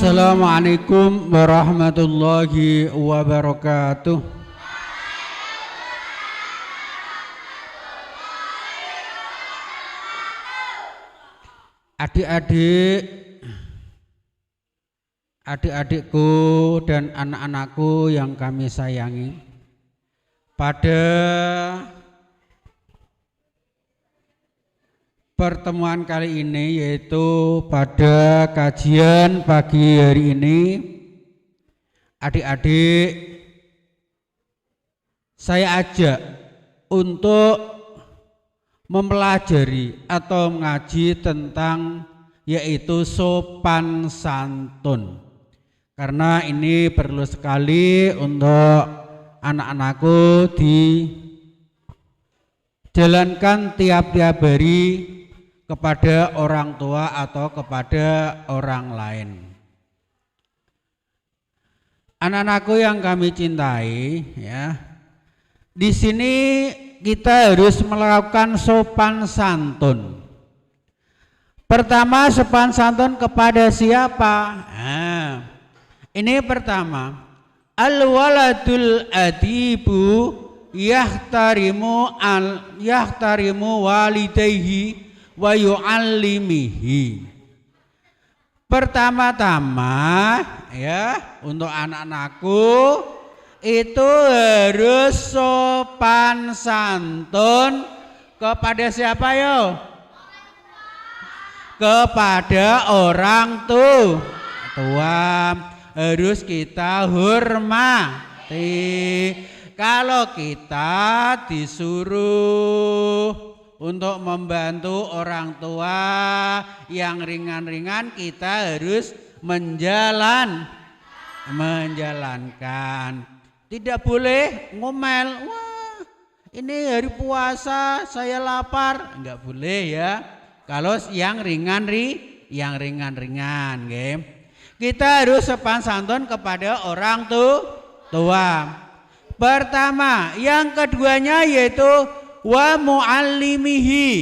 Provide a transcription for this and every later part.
Assalamualaikum warahmatullahi wabarakatuh. Adik-adikku dan anak-anakku yang kami sayangi, pada pertemuan kali ini, yaitu pada kajian pagi hari ini, adik-adik saya ajak untuk mempelajari atau mengaji tentang yaitu sopan santun, karena ini perlu sekali untuk anak-anakku dijalankan tiap-tiap hari kepada orang tua atau kepada orang lain. Anak-anakku yang kami cintai, ya, di sini kita harus melakukan sopan santun. Pertama, sopan santun kepada siapa? Ini pertama, al-waladul adibu yahtarimu walidayhi wa yu'allimihi. Pertama-tama, ya, untuk anak-anakku itu harus sopan santun kepada siapa yo? Kepada orang tua. Harus kita hormati. Kalau kita disuruh untuk membantu orang tua yang ringan-ringan, kita harus menjalankan. Tidak boleh ngomel, wah ini hari puasa saya lapar, enggak boleh ya. Kalau yang ringan-ringan, kita harus sopan santun kepada orang tua. Pertama, yang keduanya yaitu wa muallimihi,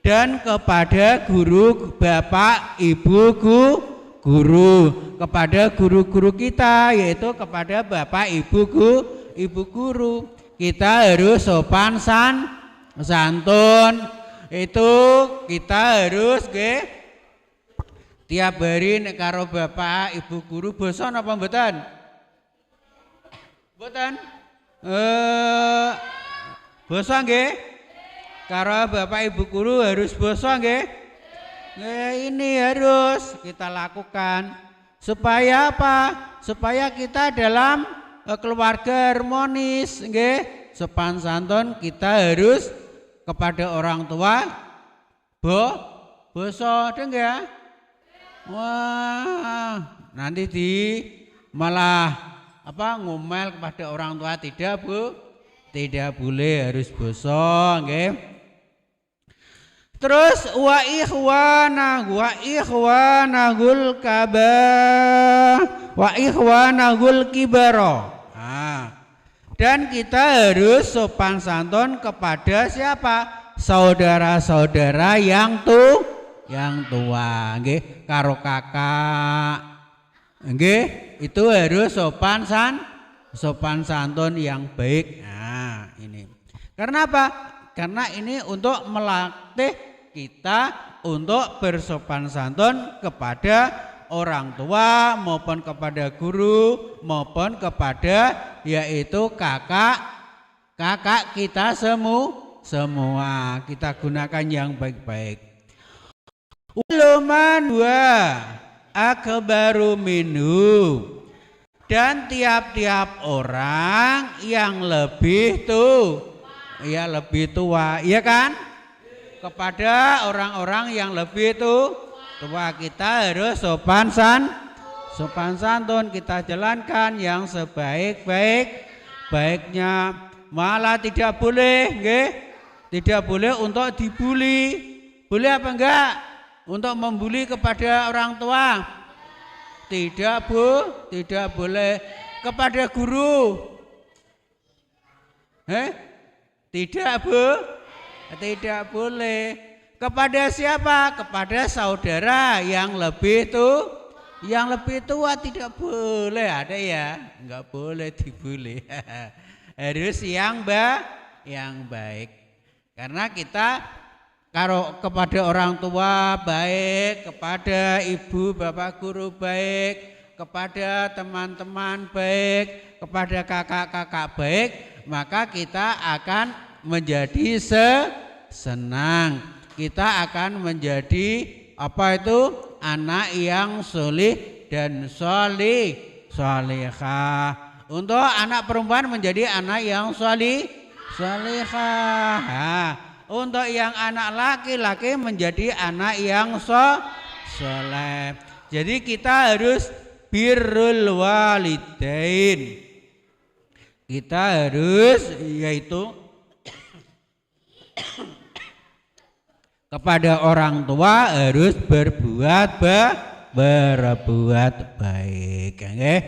dan kepada guru, bapak, ibu, guru, kepada guru-guru kita, yaitu kepada bapak, ibu, guru. Kita harus sopan santun. Itu kita harus tiap hari nek karo bapak, ibu guru bosan apa mboten? Mboten? Bosan nggih? Karo bapak ibu guru harus bosan nggih? Ini harus kita lakukan supaya apa? Supaya kita dalam keluarga harmonis, nggih. Sopan santun kita harus kepada orang tua boso, deng ya. Wah, nanti malah ngomel kepada orang tua, tidak Bu, tidak boleh, harus boso, nggih. Terus wa ikhwanahul kibaro. Dan kita harus sopan santun kepada siapa? Saudara-saudara yang tua, nggih, karo kakak, nggih, itu harus sopan santun yang baik. Nah, ini. Karena apa? Karena ini untuk melatih kita untuk bersopan santun kepada orang tua maupun kepada guru maupun kepada yaitu kakak kita semua kita gunakan yang baik-baik. Uluman wa akbaru minhu, dan tiap-tiap orang yang lebih tua, ya kan? Kepada orang-orang yang lebih tua kita harus sopan santun, kita jalankan yang sebaik-baiknya. Malah tidak boleh, nggih, tidak boleh untuk dibuli. Boleh apa enggak? Untuk membuli kepada orang tua? Tidak boleh. Kepada guru? Tidak boleh. Kepada siapa? Kepada saudara yang lebih Yang lebih tua tidak boleh ada ya, enggak boleh dibully. Harus yang baik. Karena kita kalau kepada orang tua baik, kepada ibu bapak guru baik, kepada teman-teman baik, kepada kakak-kakak baik, maka kita akan menjadi senang. Kita akan menjadi apa itu? Anak yang solih dan solihah. Untuk anak perempuan menjadi anak yang solihah. Untuk yang anak laki-laki menjadi anak yang soleh. Jadi kita harus birrul walidain. Kita harus yaitu kepada orang tua harus berbuat baik. Okay?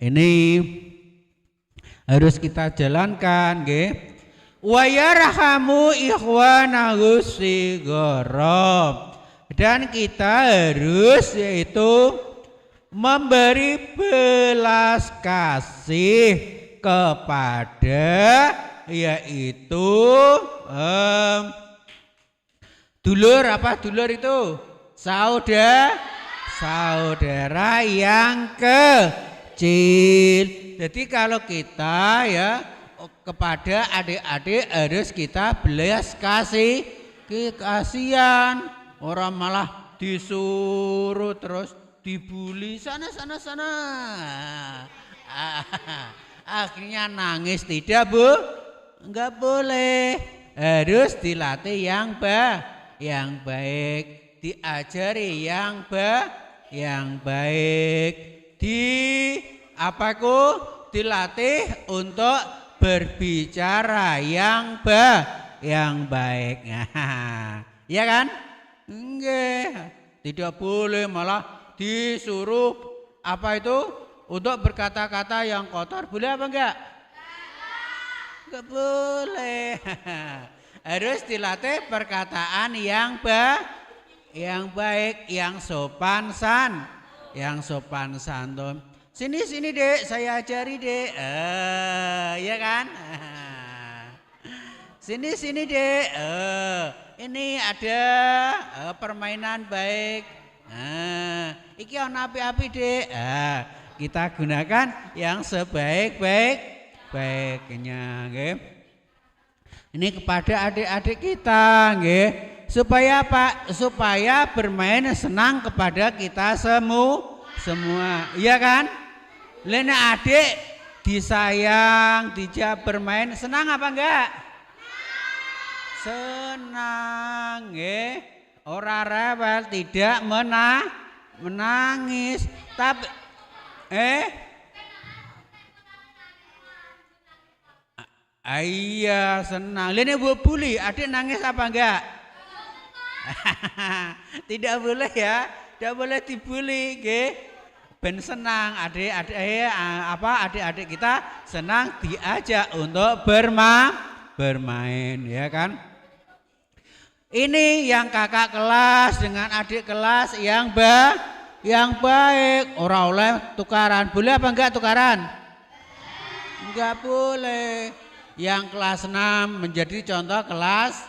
Ini harus kita jalankan. Okay? Wa yarhamu ikhwanahu sigara. Dan kita harus yaitu memberi belas kasih kepada yaitu dulur. Apa dulur itu? Saudara yang kecil. Jadi kalau kita ya kepada adik-adik harus kita belas kasihan. Orang malah disuruh terus dibully sana. Akhirnya nangis tidak enggak boleh. Harus dilatih yang baik, diajari yang baik, dilatih untuk berbicara yang baik. Ya kan? Enggak, tidak boleh malah disuruh apa itu untuk berkata-kata yang kotor. Boleh apa enggak? Enggak boleh. Harus dilatih perkataan yang baik, yang sopan santun. Sini Dek, saya ajari Dek. Ya kan? Sini Dek. Ini ada permainan baik. Iki ono api-api Dek. Kita gunakan yang sebaik-baiknya, nggih. Ini kepada adik-adik kita, nggih. Supaya apa? Supaya bermain senang kepada kita semua. Iya kan? Lena adik disayang, dijak bermain senang apa enggak? Senang, nggih. Ora rewel, tidak menangis. Tapi iya senang. Lene bully, adik nangis apa enggak? Tidak boleh ya, tidak boleh dibully, nggih. Ben senang adik-adik kita senang diajak untuk bermain, ya kan? Ini yang kakak kelas dengan adik kelas yang baik. Ora oleh tukaran. Boleh apa enggak tukaran? Enggak boleh. Yang kelas 6 menjadi contoh kelas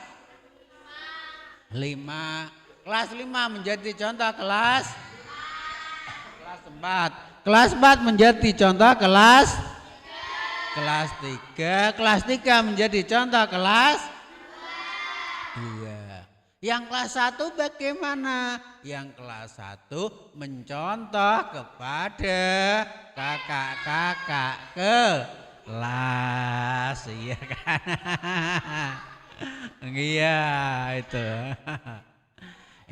5. Kelas 5 menjadi contoh kelas 4. Kelas 4 menjadi contoh kelas 3. Kelas 3 menjadi contoh kelas 2. Yang kelas 1 bagaimana? Yang kelas 1 mencontoh kepada kakak-kakak kelas, iya kan? Iya itu.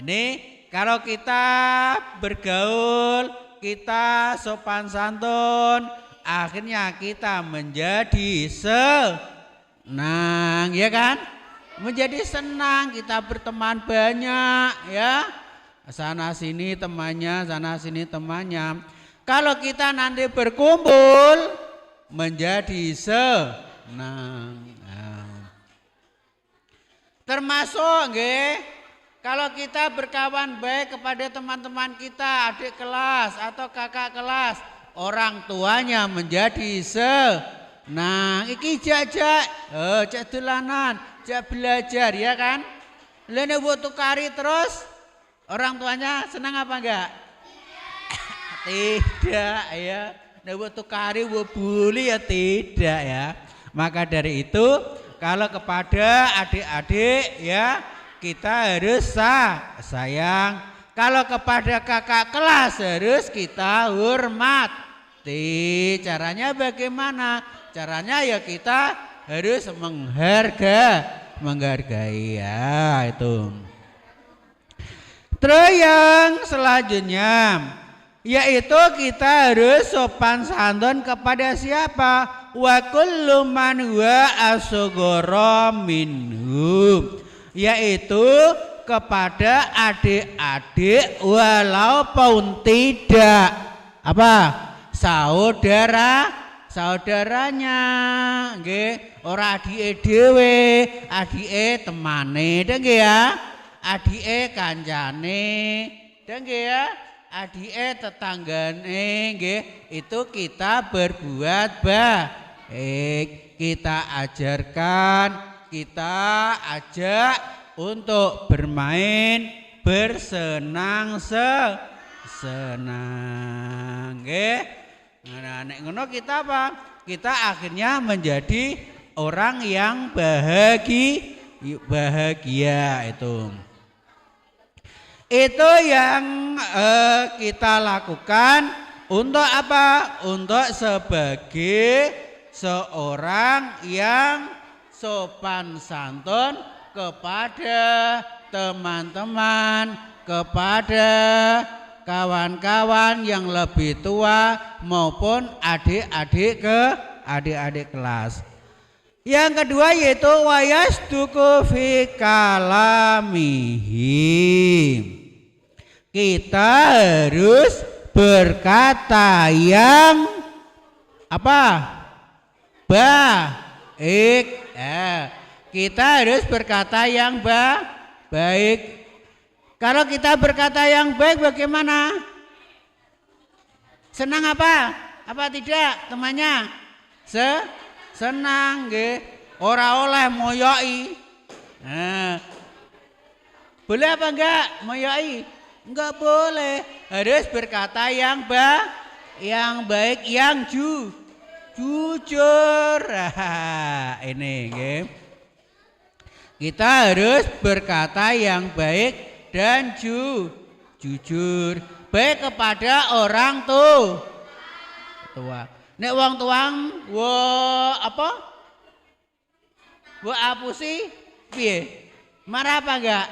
Ini kalau kita bergaul, kita sopan santun, akhirnya kita menjadi senang, ya kan? Menjadi senang, kita berteman banyak, ya. Sana sini temannya, sana sini temannya. Kalau kita nanti berkumpul menjadi senang. Termasuk nggih Kalau kita berkawan baik kepada teman-teman kita, adik kelas atau kakak kelas, orang tuanya menjadi senang. Iki jak dolanan, jak belajar ya kan? Lene buat tukari terus, orang tuanya senang apa enggak? Tidak ya. Nek buat tukari buat bully ya tidak ya. Maka dari itu kalau kepada adik-adik ya kita harus sayang. Kalau kepada kakak kelas harus kita hormati. Caranya bagaimana? Caranya ya kita harus menghargai ya itu. Terus yang selanjutnya yaitu kita harus sopan santun kepada siapa? Wa kullu man huwa asghara minhum, yaitu kepada adik-adik walaupun tidak apa? saudaranya nggih, ora adike dhewe, adike temane nggih ya, adike kancane nggih ya, adike tetanggane nggih, itu kita berbuat baik, kita ajarkan, kita ajak untuk bermain, bersenang-senang nggih. Nah, nek ngono kita apa? Kita akhirnya menjadi orang yang bahagia itu. Itu yang kita lakukan untuk apa? Untuk sebagai seorang yang sopan santun kepada teman-teman, kepada kawan-kawan yang lebih tua maupun adik-adik kelas. Yang kedua yaitu wayasduku fi kalamihi. Kita harus berkata yang apa? Baik. Kita harus berkata yang baik. Kalau kita berkata yang baik bagaimana? Senang apa? Apa tidak temannya? Senang nggih. Ora oleh moyoi. Boleh apa enggak moyoi? Enggak boleh. Harus berkata yang baik, yang jujur. Ini nggih. Kita harus berkata yang baik dan jujur, baik kepada orang tua. Nek wong tuang apa? Apusi piye? Marah apa enggak?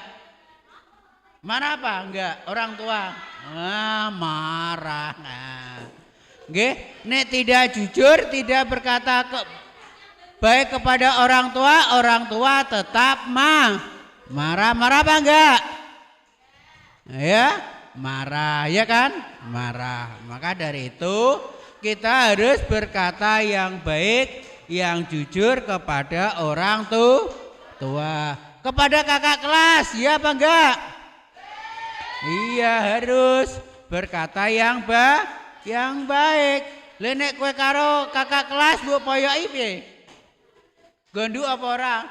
Marah apa enggak orang tua? Marah. Nggih, nek tidak jujur, tidak berkata baik kepada orang tua tetap marah. Marah apa enggak? Ya, marah ya kan? Marah. Maka dari itu kita harus berkata yang baik, yang jujur kepada orang tua. Kepada kakak kelas, ya apa enggak? Iya, harus berkata yang baik. Lenek kue karo kakak kelas mbok poyoki piye? Gondu apa ora?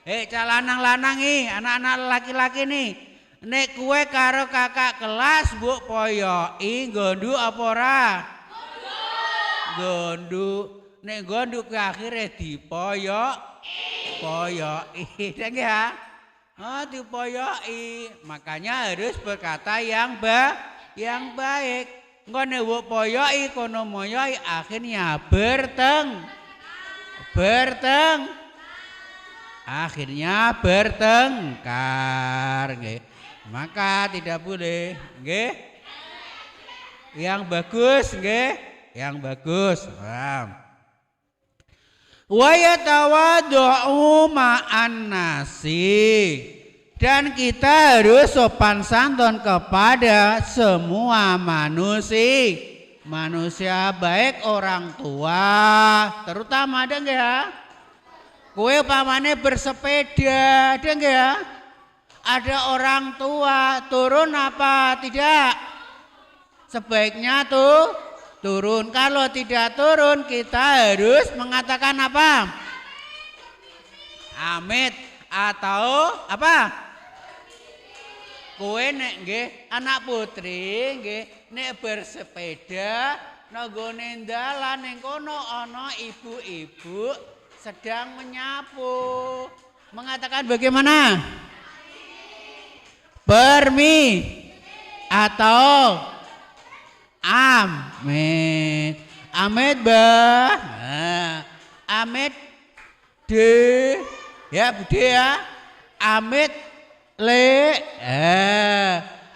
Calanang-lanang nih, anak-anak laki-laki nih. Nek kue karo kakak kelas mbok poyoki gondu apa ora? Gondu. Nek gondu ke akhirnya dipoyoki. Deng ya? Dipoyoki. Makanya harus berkata yang baik. Ngono mbok poyoki kono moyoki akhirnya akhirnya bertengkar nggih. Maka tidak boleh nggih. Yang bagus nggih, yang bagus. Wa yatawaddu ma'an nasi. Dan kita harus sopan santun kepada semua manusia baik orang tua, terutama ada enggak ya? Kowe pamane bersepeda, ada enggak ya? Ada orang tua, turun apa tidak? Sebaiknya tuh turun. Kalau tidak turun, kita harus mengatakan apa? Amit atau apa? Kowe nek nggih anak putri nggih nek bersepeda nggone dalan ning kono ana ibu-ibu sedang menyapu. Mengatakan bagaimana? Permi atau amit. Amit bah. Nah, amit de ya bude ya. Amit le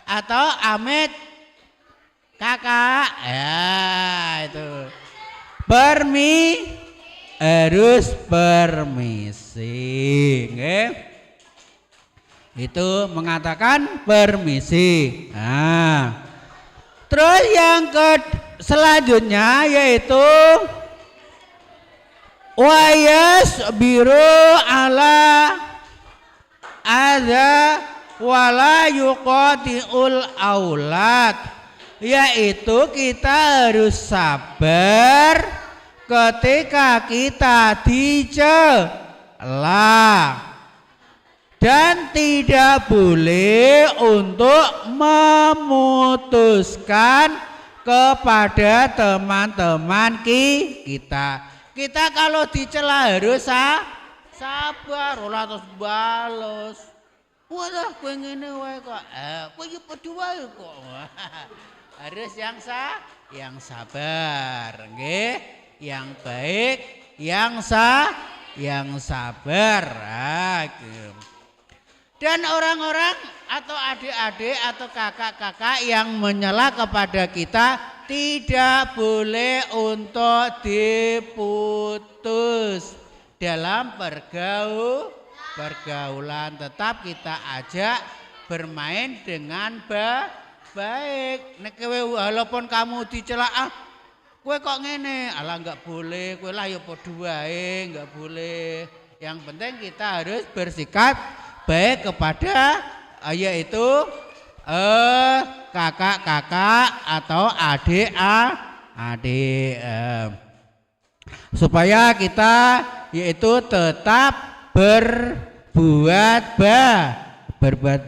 atau amit kakak ya itu. Permi harus permisi, nggih. Itu mengatakan permisi. Nah, terus yang selanjutnya yaitu wayas biru ala ada wala yuqatiul aulad, yaitu kita harus sabar ketika kita dicela dan tidak boleh untuk memutuskan kepada teman-teman kita. Kita kalau dicela harus sabar, ora terus balas. Walah kowe ngene wae kok. Kowe iki padha wae kok. Harus yang sabar, nggih. Yang baik, yang sabar. Dan orang-orang atau adik-adik atau kakak-kakak yang menyela kepada kita tidak boleh untuk diputus dalam pergaulan. Tetap kita ajak bermain dengan baik. Nek walaupun kamu dicela, kowe kok ngene, alah enggak boleh, kowe lah ya padha wae, enggak boleh. Yang penting kita harus bersikap baik kepada yaitu kakak-kakak atau adik-adik supaya kita yaitu tetap berbuat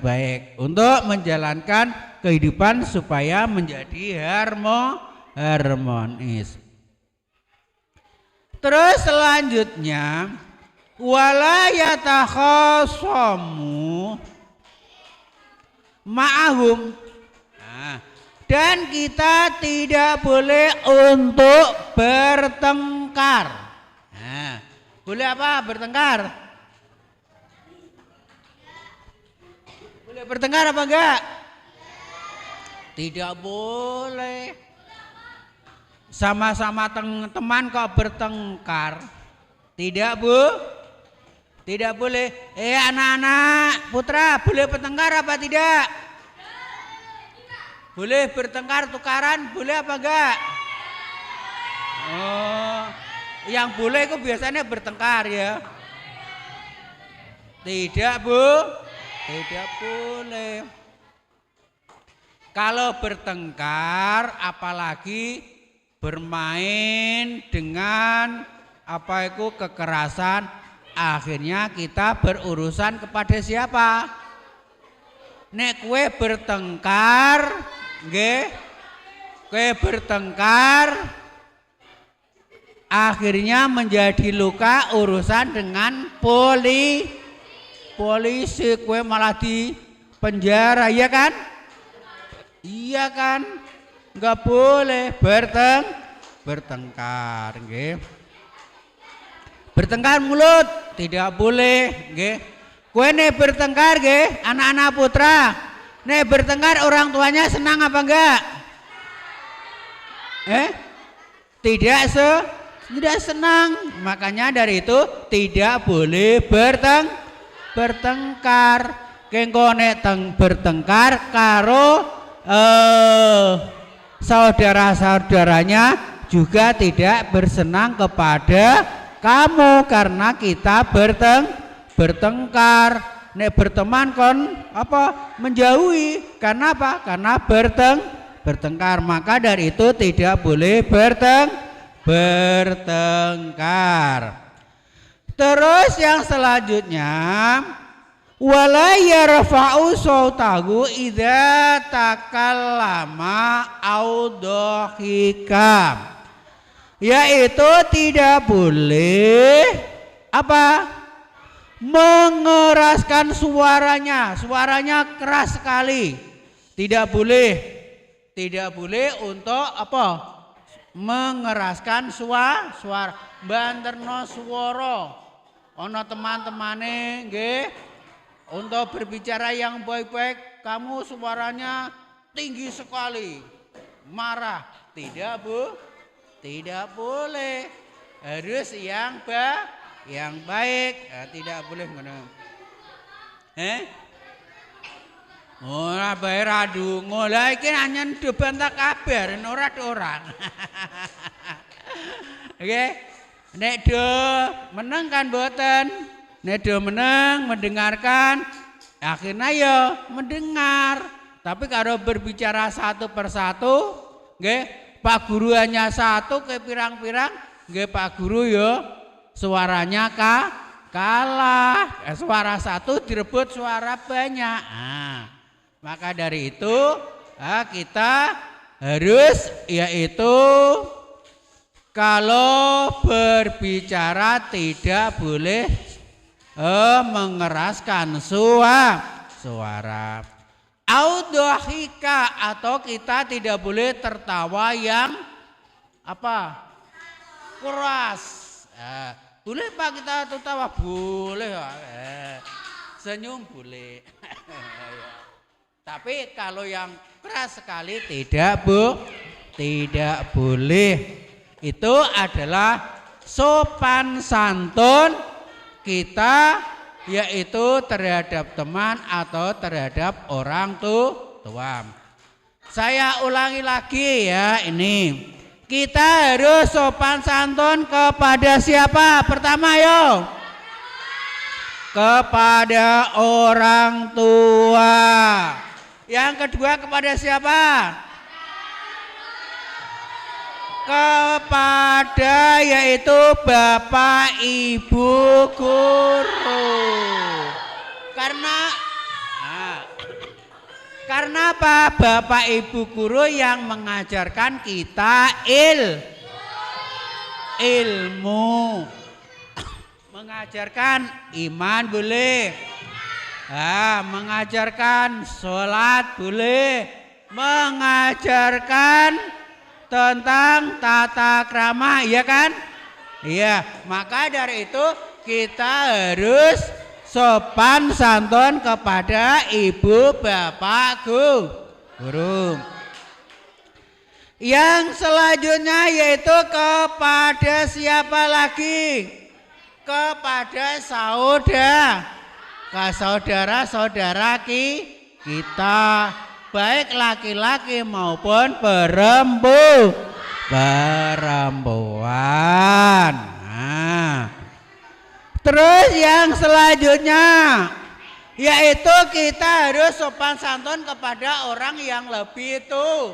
baik untuk menjalankan kehidupan supaya menjadi harmonis. Terus selanjutnya wala yatakhasamu ma'ahum. Nah, dan kita tidak boleh untuk bertengkar. Nah, boleh apa? Bertengkar? Boleh bertengkar apa enggak? Tidak boleh. Sama-sama teman kok bertengkar. Tidak, Bu? Tidak boleh. Anak-anak putra, boleh bertengkar apa tidak? Boleh bertengkar tukaran, boleh apa enggak? Oh, yang boleh itu biasanya bertengkar ya. Tidak, Bu? Tidak boleh. Kalau bertengkar apalagi bermain dengan apa itu kekerasan, akhirnya kita berurusan kepada siapa? Nek kowe bertengkar, nggih, kowe bertengkar, akhirnya menjadi luka urusan dengan polisi, kowe malah di penjara, ya kan? Iya kan? Enggak boleh bertengkar, nggih. Bertengkar mulut tidak boleh, nggih. Kowe nek bertengkar nggih, anak-anak putra, nek bertengkar orang tuanya senang apa enggak? Tidak senang. Makanya dari itu tidak boleh bertengkar. Kengko nek bertengkar karo saudara-saudaranya juga tidak bersenang kepada kamu, karena kita bertengkar. Nek berteman kon apa? Menjauhi. Karena apa? Karena bertengkar. Maka dari itu tidak boleh bertengkar. Terus yang selanjutnya, wala yarfa'u sautahu idza takallama au dhahika. Yaitu tidak boleh apa? Mengeraskan suaranya keras sekali. Tidak boleh untuk apa? Mengeraskan suara. Banterno swara. Ana teman-temane nggih, untuk berbicara yang baik-baik, kamu suaranya tinggi sekali, marah. Tidak boleh. Harus yang baik. Tidak boleh ngono. Ora bae ra ndonga. Lah iki anyen dibantah kabar ora orang. Oke. Nek do meneng kan mboten. Nek do meneng mendengarkan, akhirnya ya mendengar. Tapi kalau berbicara satu persatu, nggih, Pak Guru hanya satu ke pirang-pirang, nggih Pak Guru ya suaranya kalah. Suara satu direbut suara banyak. Maka dari itu kita harus yaitu kalau berbicara tidak boleh mengeraskan suara. Audhahika, atau kita tidak boleh tertawa yang apa? Keras. Boleh Pak kita tertawa? Boleh. Senyum boleh. Tapi kalau yang keras sekali tidak boleh. Itu adalah sopan santun kita, yaitu terhadap teman atau terhadap orang tua. Saya ulangi lagi ya, ini kita harus sopan santun kepada siapa? Pertama yo, kepada orang tua. Yang kedua kepada siapa? Kepada yaitu Bapak Ibu guru. Karena apa? Bapak Ibu guru yang mengajarkan kita ilmu. Mengajarkan iman boleh. Mengajarkan sholat boleh. Mengajarkan tentang tata krama, ya kan? Iya, maka dari itu kita harus sopan santun kepada ibu bapak guru. Yang selanjutnya yaitu kepada siapa lagi? Kepada saudara-saudara kita. Baik laki-laki maupun perempuan. Terus yang selanjutnya yaitu kita harus sopan santun kepada orang yang lebih itu,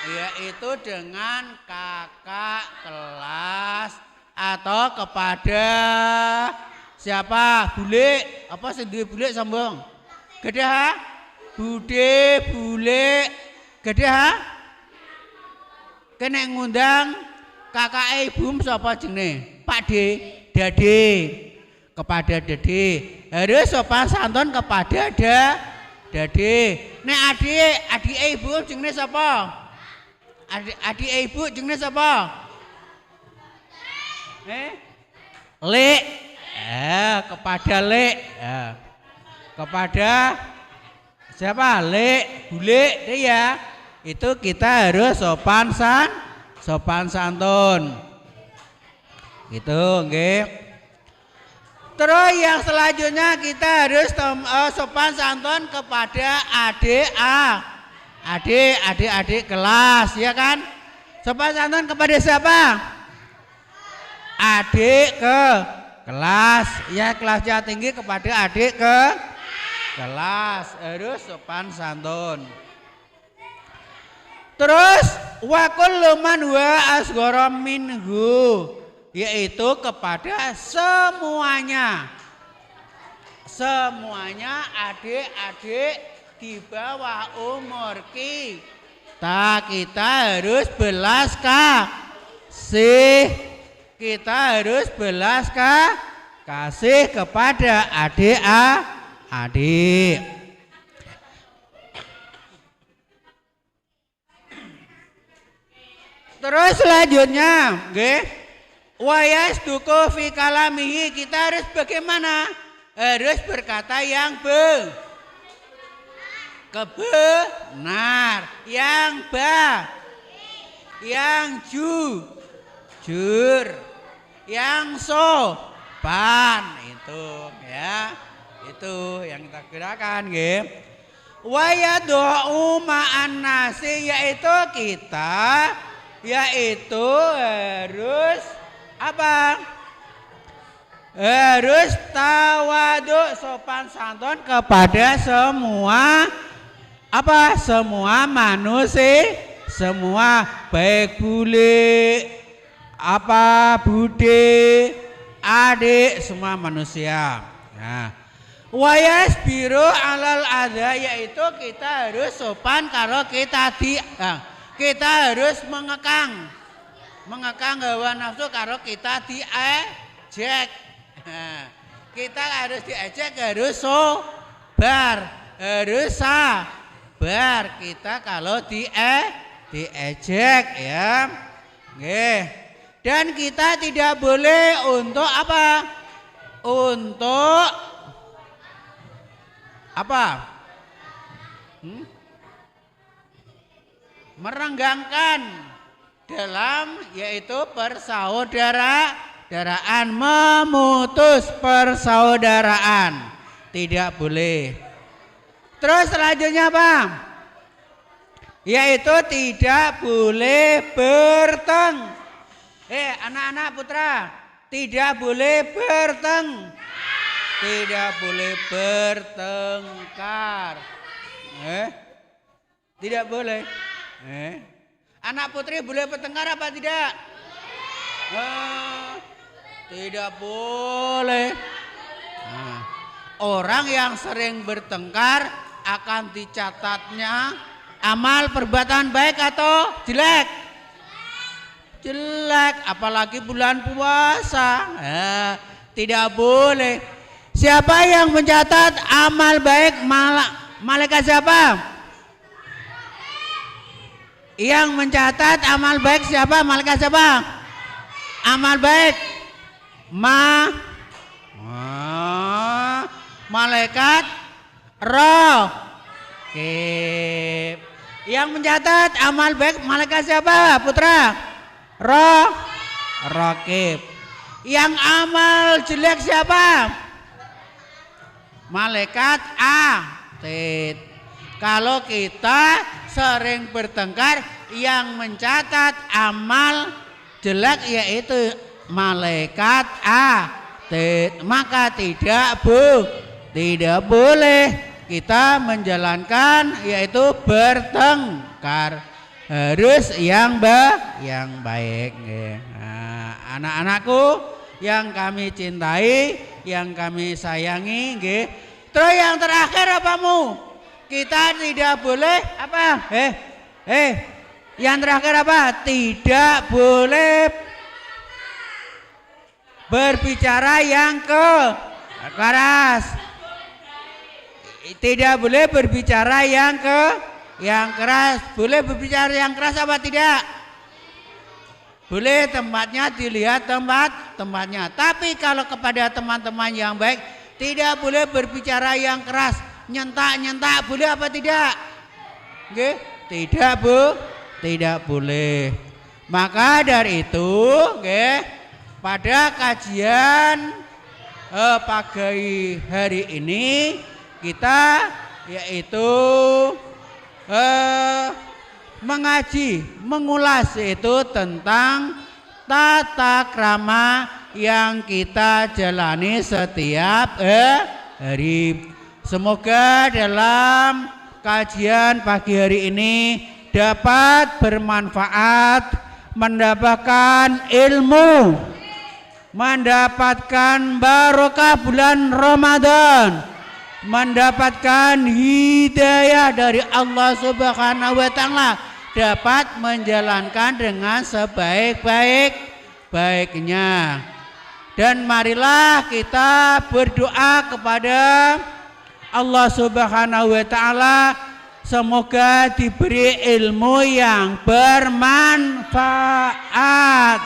yaitu dengan kakak kelas atau kepada siapa? Bule, apa sendiri bule sambung? Gede ha? Bude, bule, gede ha? Kena ngundang kakak ibu sapa jenenge? Pak D, Dade. Kepada Dade. Harus sopan santun kepada Dade. Nek adik ibu jenenge sapa? Adik ibu jenenge sapa? Lek. Kepada Lek. Kepada siapa? Lek, bule dia. Itu kita harus sopan santun. Gitu, nggih. Terus yang selanjutnya kita harus sopan santun kepada adik kelas, ya kan? Sopan santun kepada siapa? adik ke kelas. Ya kelasnya tinggi kepada adik ke kelas. Harus sopan santun. Terus wa kullu man wa asghara minhu, yaitu kepada semuanya. Semuanya adik-adik di bawah umur kita harus belas kasih. Kita harus belas kasih kepada adik-adik. Terus selanjutnya, wa yasduqu fi kalamihi, kita harus bagaimana? Harus berkata yang kebenar, yang jujur, yang sopan, itu ya. Itu yang kita gerakan, wa yad'u ma'an nasi, yaitu harus apa? Harus tawadhu, sopan santun kepada semua manusia, semua baik bule, bude, adik, semua manusia. Nah, wa yasbiru alal adza, yaitu kita harus sopan kalau kita harus mengekang hawa nafsu kalau kita diejek. Kita harus diejek, harus sabar kita kalau diejek ya. Dan kita tidak boleh untuk apa? Untuk apa? Merenggangkan dalam yaitu persaudaraan, memutus persaudaraan, tidak boleh. Terus selanjutnya apa? Yaitu tidak boleh anak-anak putra, tidak boleh bertengkar. Tidak boleh. Anak putri boleh bertengkar apa tidak? Tidak boleh. Orang yang sering bertengkar akan dicatatnya amal perbuatan baik atau jelek? Jelek, apalagi bulan puasa. Tidak boleh. Siapa yang mencatat amal baik? Malaikat siapa? Yang mencatat amal baik siapa? Malaikat siapa? Amal baik malaikat Raqib. Yang mencatat amal baik malaikat siapa? Putra? Raqib. Yang amal jelek siapa? Malaikat Atid. Kalau kita sering bertengkar, yang mencatat amal jelek yaitu malaikat Atid, maka tidak boleh kita menjalankan yaitu bertengkar, harus yang baik. Nah, anak-anakku yang kami cintai, yang kami sayangi, terus yang terakhir apamu? Kita tidak boleh apa? Yang terakhir apa? Tidak boleh berbicara yang keras. Tidak boleh berbicara yang keras. Boleh berbicara yang keras apa tidak? Boleh, tempatnya dilihat tempatnya. Tapi kalau kepada teman-teman yang baik, tidak boleh berbicara yang keras. Nyentak boleh apa tidak? Tidak boleh. Maka dari itu, pada kajian pagi hari ini kita yaitu mengulas itu tentang tata krama yang kita jalani setiap hari. Semoga dalam kajian pagi hari ini dapat bermanfaat, mendapatkan ilmu, mendapatkan barokah bulan Ramadan, mendapatkan hidayah dari Allah Subhanahu wa Ta'ala, dapat menjalankan dengan sebaik-baiknya. Dan marilah kita berdoa kepada Allah Subhanahu wa Ta'ala, semoga diberi ilmu yang bermanfaat.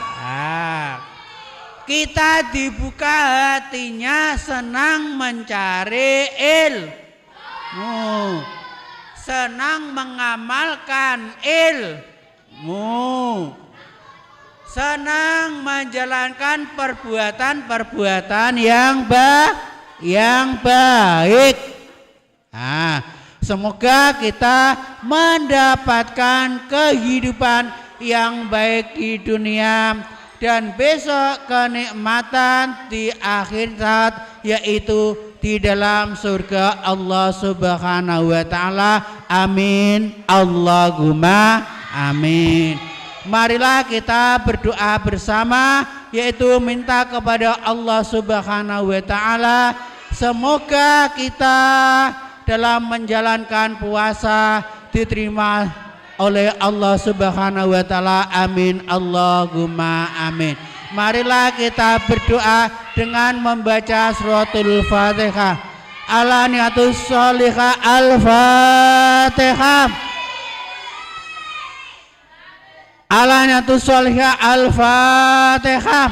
Kita dibuka hatinya senang mencari ilmu, senang mengamalkan ilmu, senang menjalankan perbuatan-perbuatan yang baik. Semoga kita mendapatkan kehidupan yang baik di dunia dan besok kenikmatan di akhirat, yaitu di dalam surga Allah Subhanahu wa Ta'ala. Amin. Allahumma amin. Marilah kita berdoa bersama, yaitu minta kepada Allah Subhanahu wa Ta'ala, semoga kita dalam menjalankan puasa diterima oleh Allah Subhanahu wa Ta'ala. Amin. Allahumma amin. Marilah kita berdoa dengan membaca suratul Fatihah. Alaniyatus sholihah. Al-Fatihah. Alaniyatus sholihah. Al-Fatihah.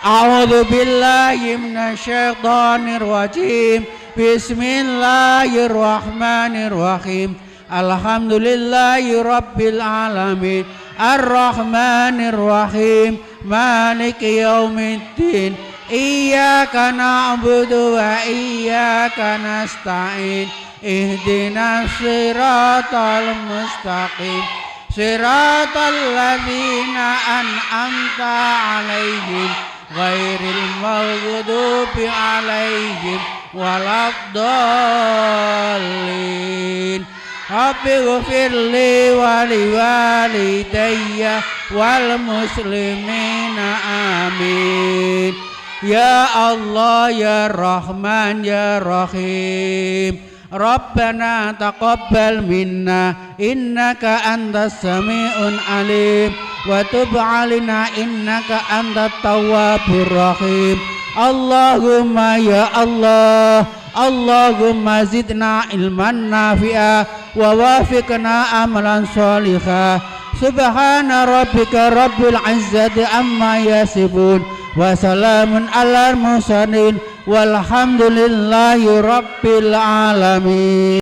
A'udzu billahi minasyaitonir rajim. Bismillahirrahmanirrahim. Alhamdulillahi rabbil alamin. Ar-Rahmanir Rahim. Maliki yaumiddin. Iyyaka na'budu wa iyyaka nasta'in. Ihdinas siratal mustaqim. Siratal ladzina an'amta 'alaihim ghairil maghdubi 'alaihim waladdallin. Rabbi ghfirli wa liwalidayya wal muslimina amin. Ya Allah ya Rahman ya Rahim. Rabbana taqabbal minna innaka antas sami'un alim wa tub 'alaina innaka antat tawwabur rahim. Allahumma ya Allah, Allahumma zidna ilman nafi'a wa wafiqna amalan sholihah. Subhana rabbika rabbil izzati amma yasifun wa salamun alal mursalin walhamdulillahi rabbil alamin.